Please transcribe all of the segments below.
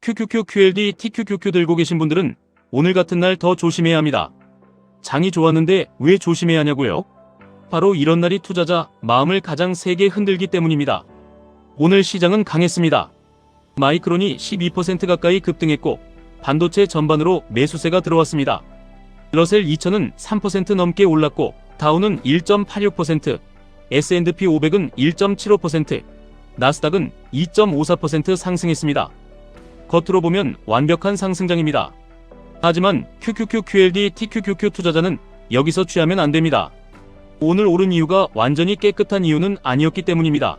QQQ, QLD, TQQQ 들고 계신 분들은 오늘 같은 날 더 조심해야 합니다. 장이 좋았는데 왜 조심해야 하냐고요? 바로 이런 날이 투자자 마음을 가장 세게 흔들기 때문입니다. 오늘 시장은 강했습니다. 마이크론이 12% 가까이 급등했고 반도체 전반으로 매수세가 들어왔습니다. 러셀 2000은 3% 넘게 올랐고 다우는 1.86%, S&P 500은 1.75%, 나스닥은 2.54% 상승했습니다. 겉으로 보면 완벽한 상승장입니다. 하지만 QQQ, QLD, TQQQ 투자자는 여기서 취하면 안 됩니다. 오늘 오른 이유가 완전히 깨끗한 이유는 아니었기 때문입니다.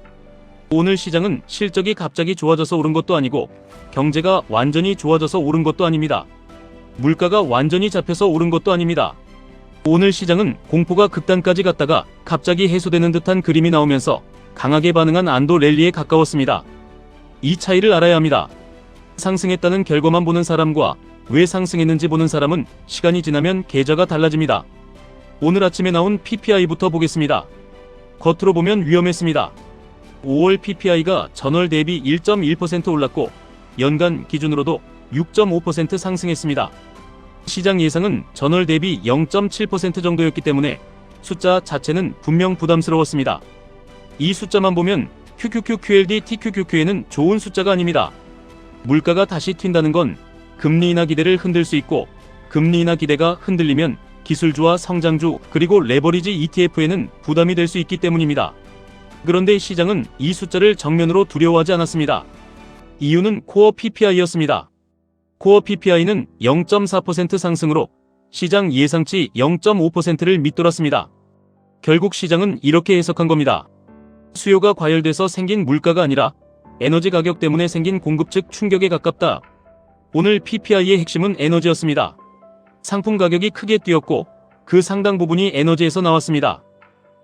오늘 시장은 실적이 갑자기 좋아져서 오른 것도 아니고 경제가 완전히 좋아져서 오른 것도 아닙니다. 물가가 완전히 잡혀서 오른 것도 아닙니다. 오늘 시장은 공포가 극단까지 갔다가 갑자기 해소되는 듯한 그림이 나오면서 강하게 반응한 안도 랠리에 가까웠습니다. 이 차이를 알아야 합니다. 상승했다는 결과만 보는 사람과 왜 상승했는지 보는 사람은 시간이 지나면 계좌가 달라집니다. 오늘 아침에 나온 PPI부터 보겠습니다. 겉으로 보면 위험했습니다. 5월 PPI가 전월 대비 1.1% 올랐고 연간 기준으로도 6.5% 상승했습니다. 시장 예상은 전월 대비 0.7% 정도였기 때문에 숫자 자체는 분명 부담스러웠습니다. 이 숫자만 보면 QQQ, QLD, TQQQ에는 좋은 숫자가 아닙니다. 물가가 다시 튄다는 건 금리 인하 기대를 흔들 수 있고 금리 인하 기대가 흔들리면 기술주와 성장주 그리고 레버리지 ETF에는 부담이 될 수 있기 때문입니다. 그런데 시장은 이 숫자를 정면으로 두려워하지 않았습니다. 이유는 코어 PPI였습니다. 코어 PPI는 0.4% 상승으로 시장 예상치 0.5%를 밑돌았습니다. 결국 시장은 이렇게 해석한 겁니다. 수요가 과열돼서 생긴 물가가 아니라 에너지 가격 때문에 생긴 공급 측 충격에 가깝다. 오늘 PPI의 핵심은 에너지였습니다. 상품 가격이 크게 뛰었고 그 상당 부분이 에너지에서 나왔습니다.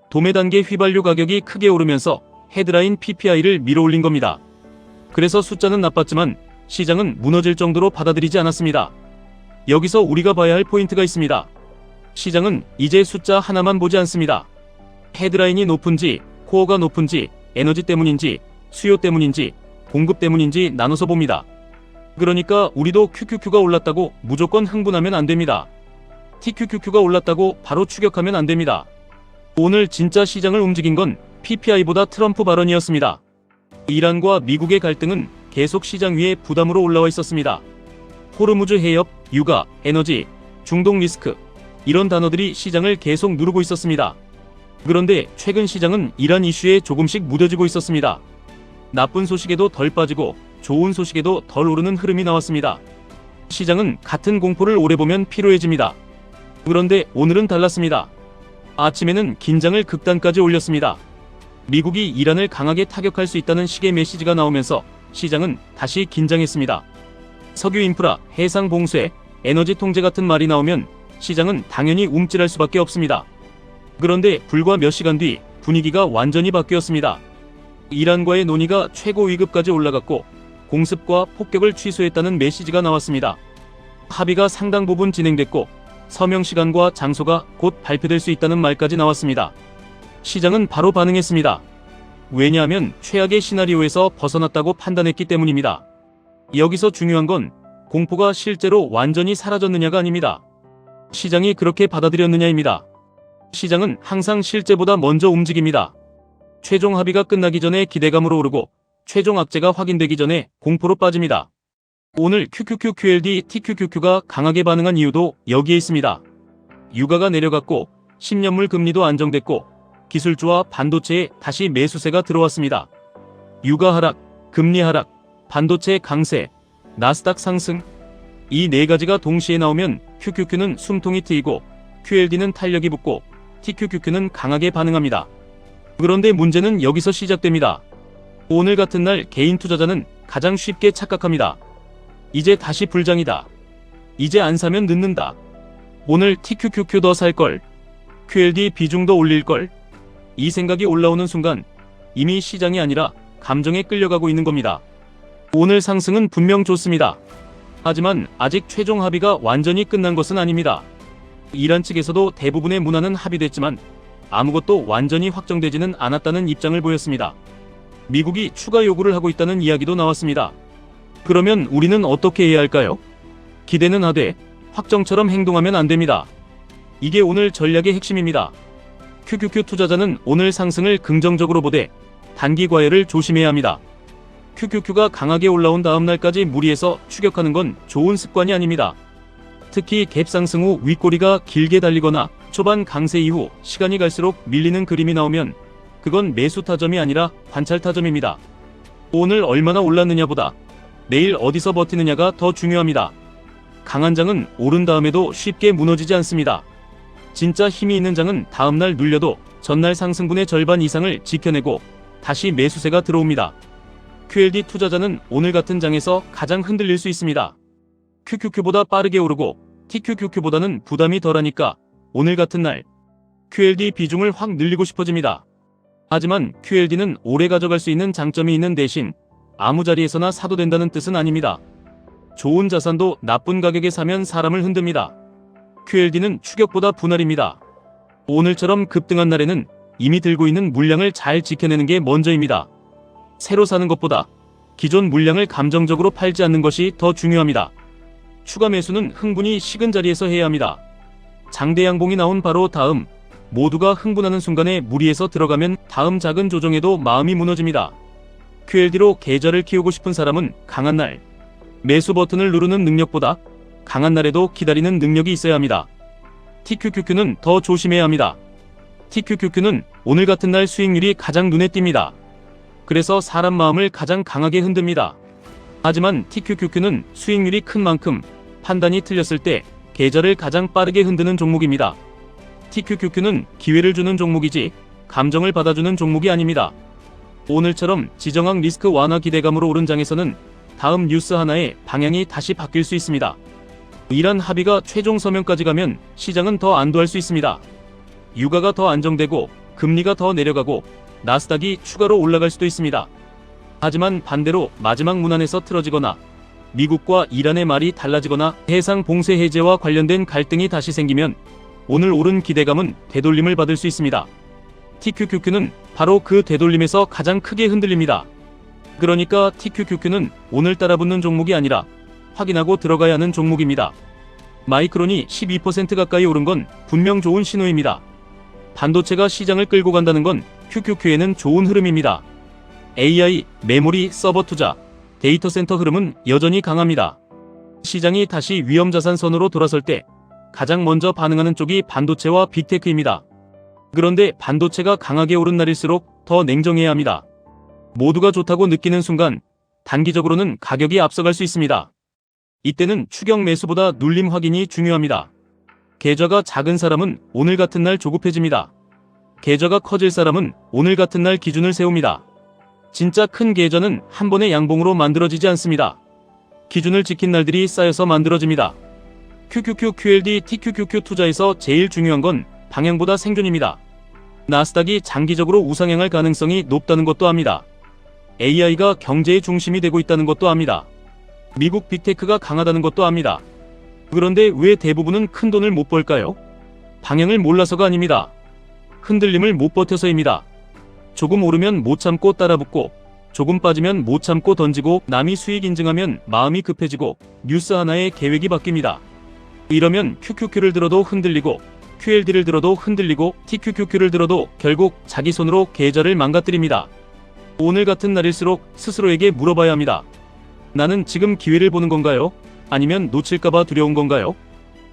도매 단계 휘발유 가격이 크게 오르면서 헤드라인 PPI를 밀어올린 겁니다. 그래서 숫자는 나빴지만 시장은 무너질 정도로 받아들이지 않았습니다. 여기서 우리가 봐야 할 포인트가 있습니다. 시장은 이제 숫자 하나만 보지 않습니다. 헤드라인이 높은지 코어가 높은지 에너지 때문인지 수요 때문인지 공급 때문인지 나눠서 봅니다. 그러니까 우리도 QQQ가 올랐다고 무조건 흥분하면 안 됩니다. TQQQ가 올랐다고 바로 추격하면 안 됩니다. 오늘 진짜 시장을 움직인 건 PPI보다 트럼프 발언이었습니다. 이란과 미국의 갈등은 계속 시장 위에 부담으로 올라와 있었습니다. 호르무즈 해협, 유가, 에너지, 중동 리스크 이런 단어들이 시장을 계속 누르고 있었습니다. 그런데 최근 시장은 이란 이슈에 조금씩 무뎌지고 있었습니다. 나쁜 소식에도 덜 빠지고 좋은 소식에도 덜 오르는 흐름이 나왔습니다. 시장은 같은 공포를 오래 보면 피로해집니다. 그런데 오늘은 달랐습니다. 아침에는 긴장을 극단까지 올렸습니다. 미국이 이란을 강하게 타격할 수 있다는 식의 메시지가 나오면서 시장은 다시 긴장했습니다. 석유 인프라, 해상 봉쇄, 에너지 통제 같은 말이 나오면 시장은 당연히 움찔할 수밖에 없습니다. 그런데 불과 몇 시간 뒤 분위기가 완전히 바뀌었습니다. 이란과의 논의가 최고위급까지 올라갔고 공습과 폭격을 취소했다는 메시지가 나왔습니다. 합의가 상당 부분 진행됐고 서명 시간과 장소가 곧 발표될 수 있다는 말까지 나왔습니다. 시장은 바로 반응했습니다. 왜냐하면 최악의 시나리오에서 벗어났다고 판단했기 때문입니다. 여기서 중요한 건 공포가 실제로 완전히 사라졌느냐가 아닙니다. 시장이 그렇게 받아들였느냐입니다. 시장은 항상 실제보다 먼저 움직입니다. 최종 합의가 끝나기 전에 기대감으로 오르고 최종 악재가 확인되기 전에 공포로 빠집니다. 오늘 QQQ, QLD, TQQQ가 강하게 반응한 이유도 여기에 있습니다. 유가가 내려갔고 10년물 금리도 안정됐고 기술주와 반도체에 다시 매수세가 들어왔습니다. 유가 하락, 금리 하락, 반도체 강세, 나스닥 상승 이 네 가지가 동시에 나오면 QQQ는 숨통이 트이고 QLD는 탄력이 붙고 TQQQ는 강하게 반응합니다. 그런데 문제는 여기서 시작됩니다. 오늘 같은 날 개인 투자자는 가장 쉽게 착각합니다. 이제 다시 불장이다. 이제 안 사면 늦는다. 오늘 TQQQ 더 살걸. QLD 비중 더 올릴걸. 이 생각이 올라오는 순간 이미 시장이 아니라 감정에 끌려가고 있는 겁니다. 오늘 상승은 분명 좋습니다. 하지만 아직 최종 합의가 완전히 끝난 것은 아닙니다. 이란 측에서도 대부분의 문안은 합의됐지만 아무것도 완전히 확정되지는 않았다는 입장을 보였습니다. 미국이 추가 요구를 하고 있다는 이야기도 나왔습니다. 그러면 우리는 어떻게 해야 할까요? 기대는 하되 확정처럼 행동하면 안 됩니다. 이게 오늘 전략의 핵심입니다. QQQ 투자자는 오늘 상승을 긍정적으로 보되 단기 과열을 조심해야 합니다. QQQ가 강하게 올라온 다음 날까지 무리해서 추격하는 건 좋은 습관이 아닙니다. 특히 갭 상승 후 윗꼬리가 길게 달리거나 초반 강세 이후 시간이 갈수록 밀리는 그림이 나오면 그건 매수 타점이 아니라 관찰 타점입니다. 오늘 얼마나 올랐느냐보다 내일 어디서 버티느냐가 더 중요합니다. 강한 장은 오른 다음에도 쉽게 무너지지 않습니다. 진짜 힘이 있는 장은 다음날 눌려도 전날 상승분의 절반 이상을 지켜내고 다시 매수세가 들어옵니다. QLD 투자자는 오늘 같은 장에서 가장 흔들릴 수 있습니다. QQQ보다 빠르게 오르고 TQQQ보다는 부담이 덜하니까 오늘 같은 날 QLD 비중을 확 늘리고 싶어집니다. 하지만 QLD는 오래 가져갈 수 있는 장점이 있는 대신 아무 자리에서나 사도 된다는 뜻은 아닙니다. 좋은 자산도 나쁜 가격에 사면 사람을 흔듭니다. QLD는 추격보다 분할입니다. 오늘처럼 급등한 날에는 이미 들고 있는 물량을 잘 지켜내는 게 먼저입니다. 새로 사는 것보다 기존 물량을 감정적으로 팔지 않는 것이 더 중요합니다. 추가 매수는 흥분이 식은 자리에서 해야 합니다. 장대 양봉이 나온 바로 다음 모두가 흥분하는 순간에 무리해서 들어가면 다음 작은 조정에도 마음이 무너집니다. QLD로 계좌를 키우고 싶은 사람은 강한 날 매수 버튼을 누르는 능력보다 강한 날에도 기다리는 능력이 있어야 합니다. TQQQ는 더 조심해야 합니다. TQQQ는 오늘 같은 날 수익률이 가장 눈에 띕니다. 그래서 사람 마음을 가장 강하게 흔듭니다. 하지만 TQQQ는 수익률이 큰 만큼 판단이 틀렸을 때 계좌를 가장 빠르게 흔드는 종목입니다. TQQQ는 기회를 주는 종목이지 감정을 받아주는 종목이 아닙니다. 오늘처럼 지정학 리스크 완화 기대감으로 오른 장에서는 다음 뉴스 하나에 방향이 다시 바뀔 수 있습니다. 이란 합의가 최종 서명까지 가면 시장은 더 안도할 수 있습니다. 유가가 더 안정되고 금리가 더 내려가고 나스닥이 추가로 올라갈 수도 있습니다. 하지만 반대로 마지막 문안에서 틀어지거나 미국과 이란의 말이 달라지거나 해상 봉쇄 해제와 관련된 갈등이 다시 생기면 오늘 오른 기대감은 되돌림을 받을 수 있습니다. TQQQ는 바로 그 되돌림에서 가장 크게 흔들립니다. 그러니까 TQQQ는 오늘 따라붙는 종목이 아니라 확인하고 들어가야 하는 종목입니다. 마이크론이 12% 가까이 오른 건 분명 좋은 신호입니다. 반도체가 시장을 끌고 간다는 건 QQQ에는 좋은 흐름입니다. AI, 메모리, 서버 투자, 데이터 센터 흐름은 여전히 강합니다. 시장이 다시 위험자산 선으로 돌아설 때 가장 먼저 반응하는 쪽이 반도체와 빅테크입니다. 그런데 반도체가 강하게 오른 날일수록 더 냉정해야 합니다. 모두가 좋다고 느끼는 순간 단기적으로는 가격이 앞서갈 수 있습니다. 이때는 추격 매수보다 눌림 확인이 중요합니다. 계좌가 작은 사람은 오늘 같은 날 조급해집니다. 계좌가 커질 사람은 오늘 같은 날 기준을 세웁니다. 진짜 큰 계좌는 한 번의 양봉으로 만들어지지 않습니다. 기준을 지킨 날들이 쌓여서 만들어집니다. QQQ, QLD, TQQQ 투자에서 제일 중요한 건 방향보다 생존입니다. 나스닥이 장기적으로 우상향할 가능성이 높다는 것도 압니다. AI가 경제의 중심이 되고 있다는 것도 압니다. 미국 빅테크가 강하다는 것도 압니다. 그런데 왜 대부분은 큰 돈을 못 벌까요? 방향을 몰라서가 아닙니다. 흔들림을 못 버텨서입니다. 조금 오르면 못 참고 따라붙고 조금 빠지면 못 참고 던지고 남이 수익 인증하면 마음이 급해지고 뉴스 하나에 계획이 바뀝니다. 이러면 QQQ를 들어도 흔들리고 QLD를 들어도 흔들리고 TQQQ를 들어도 결국 자기 손으로 계좌를 망가뜨립니다. 오늘 같은 날일수록 스스로에게 물어봐야 합니다. 나는 지금 기회를 보는 건가요? 아니면 놓칠까봐 두려운 건가요?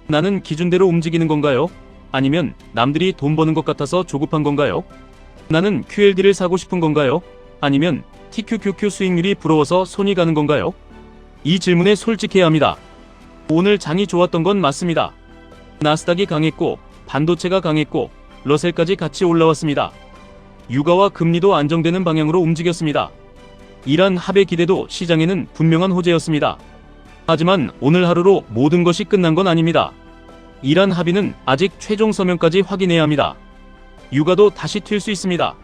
나는 기준대로 움직이는 건가요? 아니면 남들이 돈 버는 것 같아서 조급한 건가요? 나는 QLD를 사고 싶은 건가요? 아니면 TQQQ 수익률이 부러워서 손이 가는 건가요? 이 질문에 솔직해야 합니다. 오늘 장이 좋았던 건 맞습니다. 나스닥이 강했고 반도체가 강했고 러셀까지 같이 올라왔습니다. 유가와 금리도 안정되는 방향으로 움직였습니다. 이란 합의 기대도 시장에는 분명한 호재였습니다. 하지만 오늘 하루로 모든 것이 끝난 건 아닙니다. 이란 합의는 아직 최종 서명까지 확인해야 합니다. 유가도 다시 튈 수 있습니다.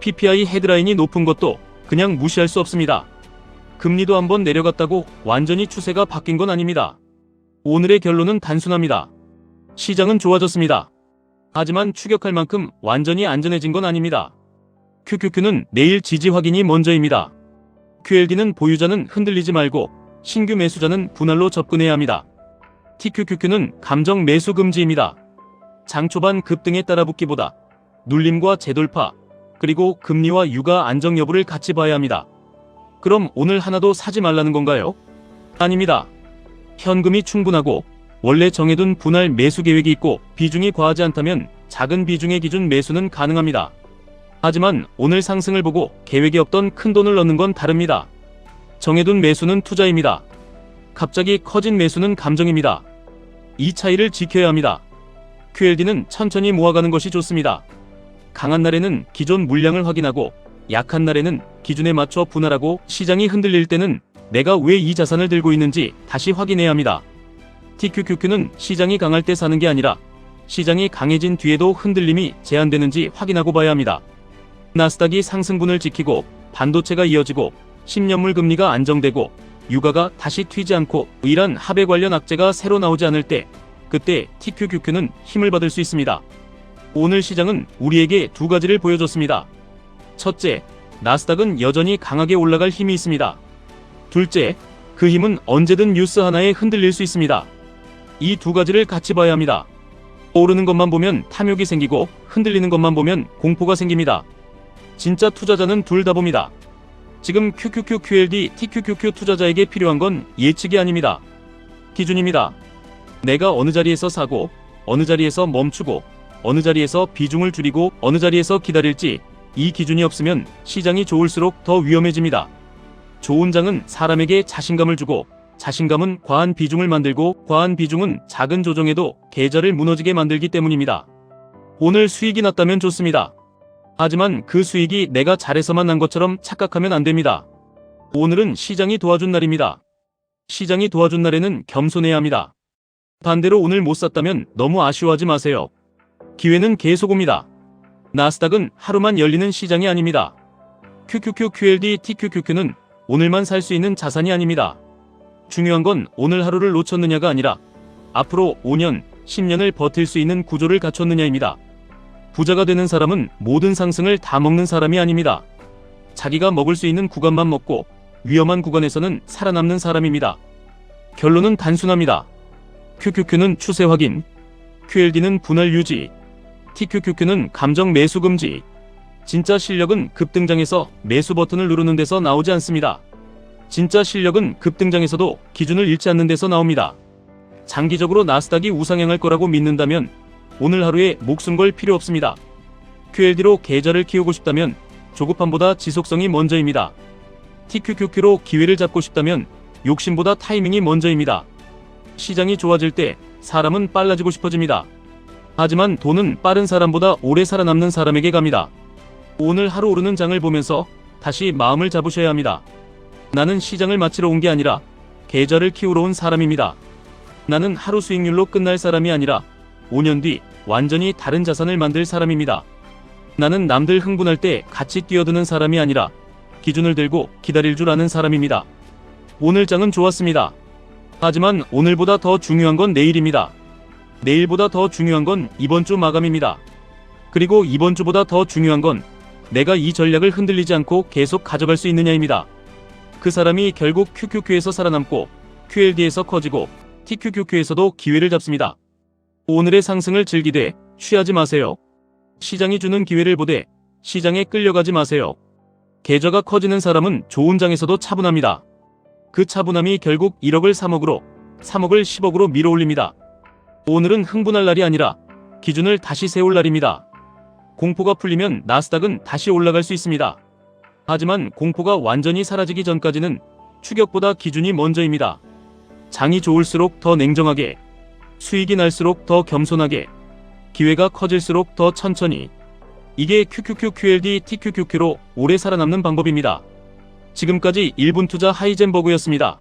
PPI 헤드라인이 높은 것도 그냥 무시할 수 없습니다. 금리도 한번 내려갔다고 완전히 추세가 바뀐 건 아닙니다. 오늘의 결론은 단순합니다. 시장은 좋아졌습니다. 하지만 추격할 만큼 완전히 안전해진 건 아닙니다. QQQ는 내일 지지 확인이 먼저입니다. QLD는 보유자는 흔들리지 말고 신규 매수자는 분할로 접근해야 합니다. TQQQ는 감정 매수 금지입니다. 장 초반 급등에 따라붙기보다 눌림과 재돌파, 그리고 금리와 유가 안정 여부를 같이 봐야 합니다. 그럼 오늘 하나도 사지 말라는 건가요? 아닙니다. 현금이 충분하고 원래 정해둔 분할 매수 계획이 있고 비중이 과하지 않다면 작은 비중의 기준 매수는 가능합니다. 하지만 오늘 상승을 보고 계획이 없던 큰 돈을 넣는 건 다릅니다. 정해둔 매수는 투자입니다. 갑자기 커진 매수는 감정입니다. 이 차이를 지켜야 합니다. QLD는 천천히 모아가는 것이 좋습니다. 강한 날에는 기존 물량을 확인하고 약한 날에는 기준에 맞춰 분할하고 시장이 흔들릴 때는 내가 왜 이 자산을 들고 있는지 다시 확인해야 합니다. TQQQ는 시장이 강할 때 사는 게 아니라 시장이 강해진 뒤에도 흔들림이 제한되는지 확인하고 봐야 합니다. 나스닥이 상승분을 지키고 반도체가 이어지고 10년물 금리가 안정되고 유가가 다시 튀지 않고 이란 합의 관련 악재가 새로 나오지 않을 때 그때 TQQQ는 힘을 받을 수 있습니다. 오늘 시장은 우리에게 두 가지를 보여줬습니다. 첫째, 나스닥은 여전히 강하게 올라갈 힘이 있습니다. 둘째, 그 힘은 언제든 뉴스 하나에 흔들릴 수 있습니다. 이 두 가지를 같이 봐야 합니다. 오르는 것만 보면 탐욕이 생기고 흔들리는 것만 보면 공포가 생깁니다. 진짜 투자자는 둘 다 봅니다. 지금 QQQ, QLD, TQQQ 투자자에게 필요한 건 예측이 아닙니다. 기준입니다. 내가 어느 자리에서 사고, 어느 자리에서 멈추고, 어느 자리에서 비중을 줄이고, 어느 자리에서 기다릴지 이 기준이 없으면 시장이 좋을수록 더 위험해집니다. 좋은 장은 사람에게 자신감을 주고 자신감은 과한 비중을 만들고 과한 비중은 작은 조정에도 계좌를 무너지게 만들기 때문입니다. 오늘 수익이 났다면 좋습니다. 하지만 그 수익이 내가 잘해서만 난 것처럼 착각하면 안 됩니다. 오늘은 시장이 도와준 날입니다. 시장이 도와준 날에는 겸손해야 합니다. 반대로 오늘 못 샀다면 너무 아쉬워하지 마세요. 기회는 계속 옵니다. 나스닥은 하루만 열리는 시장이 아닙니다. QQQ, QLD, TQQQ는 오늘만 살 수 있는 자산이 아닙니다. 중요한 건 오늘 하루를 놓쳤느냐가 아니라 앞으로 5년, 10년을 버틸 수 있는 구조를 갖췄느냐입니다. 부자가 되는 사람은 모든 상승을 다 먹는 사람이 아닙니다. 자기가 먹을 수 있는 구간만 먹고 위험한 구간에서는 살아남는 사람입니다. 결론은 단순합니다. QQQ는 추세 확인, QLD는 분할 유지, TQQQ는 감정 매수 금지. 진짜 실력은 급등장에서 매수 버튼을 누르는 데서 나오지 않습니다. 진짜 실력은 급등장에서도 기준을 잃지 않는 데서 나옵니다. 장기적으로 나스닥이 우상향할 거라고 믿는다면 오늘 하루에 목숨 걸 필요 없습니다. QLD로 계좌를 키우고 싶다면 조급함보다 지속성이 먼저입니다. TQQQ로 기회를 잡고 싶다면 욕심보다 타이밍이 먼저입니다. 시장이 좋아질 때 사람은 빨라지고 싶어집니다. 하지만 돈은 빠른 사람보다 오래 살아남는 사람에게 갑니다. 오늘 하루 오르는 장을 보면서 다시 마음을 잡으셔야 합니다. 나는 시장을 마치러 온 게 아니라 계좌를 키우러 온 사람입니다. 나는 하루 수익률로 끝날 사람이 아니라 5년 뒤 완전히 다른 자산을 만들 사람입니다. 나는 남들 흥분할 때 같이 뛰어드는 사람이 아니라 기준을 들고 기다릴 줄 아는 사람입니다. 오늘 장은 좋았습니다. 하지만 오늘보다 더 중요한 건 내일입니다. 내일보다 더 중요한 건 이번 주 마감입니다. 그리고 이번 주보다 더 중요한 건 내가 이 전략을 흔들리지 않고 계속 가져갈 수 있느냐입니다. 그 사람이 결국 QQQ에서 살아남고 QLD에서 커지고 TQQQ에서도 기회를 잡습니다. 오늘의 상승을 즐기되 취하지 마세요. 시장이 주는 기회를 보되 시장에 끌려가지 마세요. 계좌가 커지는 사람은 좋은 장에서도 차분합니다. 그 차분함이 결국 1억을 3억으로, 3억을 10억으로 밀어올립니다. 오늘은 흥분할 날이 아니라 기준을 다시 세울 날입니다. 공포가 풀리면 나스닥은 다시 올라갈 수 있습니다. 하지만 공포가 완전히 사라지기 전까지는 추격보다 기준이 먼저입니다. 장이 좋을수록 더 냉정하게, 수익이 날수록 더 겸손하게, 기회가 커질수록 더 천천히. 이게 QQQ, QLD, TQQQ로 오래 살아남는 방법입니다. 지금까지 1분 투자 하이젠버그였습니다.